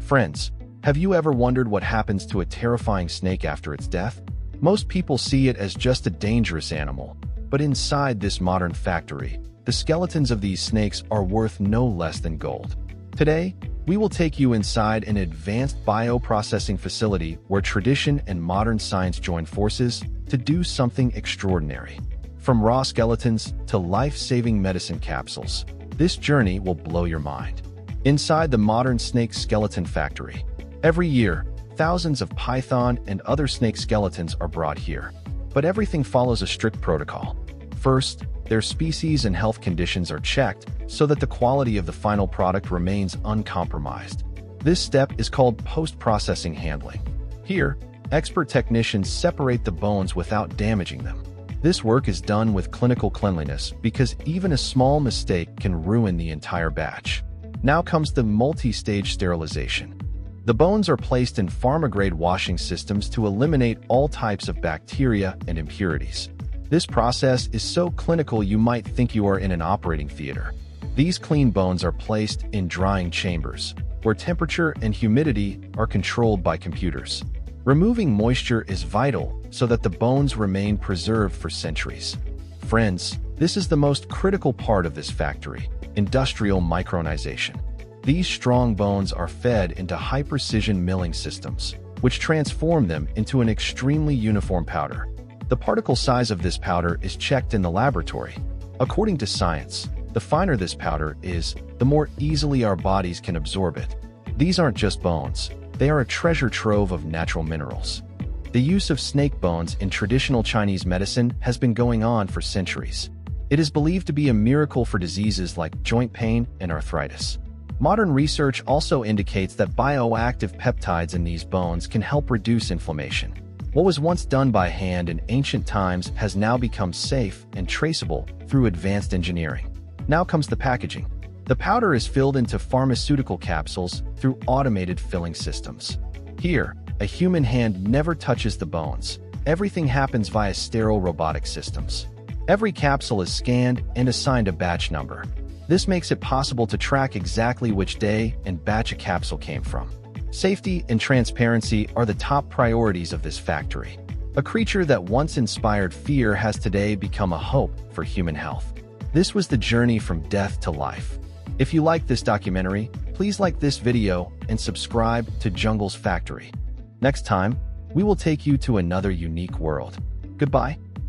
Friends, have you ever wondered what happens to a terrifying snake after its death? Most people see it as just a dangerous animal, but inside this modern factory, the skeletons of these snakes are worth no less than gold. Today, we will take you inside an advanced bioprocessing facility where tradition and modern science join forces to do something extraordinary. From raw skeletons to life-saving medicine capsules, this journey will blow your mind. Inside the modern snake skeleton factory, every year, thousands of python and other snake skeletons are brought here. But everything follows a strict protocol. First, their species and health conditions are checked so that the quality of the final product remains uncompromised. This step is called post-processing handling. Here, expert technicians separate the bones without damaging them. This work is done with clinical cleanliness because even a small mistake can ruin the entire batch. Now comes the multi-stage sterilization. The bones are placed in pharma-grade washing systems to eliminate all types of bacteria and impurities. This process is so clinical you might think you are in an operating theater. These clean bones are placed in drying chambers, where temperature and humidity are controlled by computers. Removing moisture is vital so that the bones remain preserved for centuries. Friends, this is the most critical part of this factory: industrial micronization. These strong bones are fed into high-precision milling systems, which transform them into an extremely uniform powder. The particle size of this powder is checked in the laboratory. According to science, the finer this powder is, the more easily our bodies can absorb it. These aren't just bones, they are a treasure trove of natural minerals. The use of snake bones in traditional Chinese medicine has been going on for centuries. It is believed to be a miracle for diseases like joint pain and arthritis. Modern research also indicates that bioactive peptides in these bones can help reduce inflammation. What was once done by hand in ancient times has now become safe and traceable through advanced engineering. Now comes the packaging. The powder is filled into pharmaceutical capsules through automated filling systems. Here, a human hand never touches the bones. Everything happens via sterile robotic systems. Every capsule is scanned and assigned a batch number. This makes it possible to track exactly which day and batch a capsule came from. Safety and transparency are the top priorities of this factory. A creature that once inspired fear has today become a hope for human health. This was the journey from death to life. If you like this documentary, please like this video and subscribe to Jungle's Factory. Next time, we will take you to another unique world. Goodbye.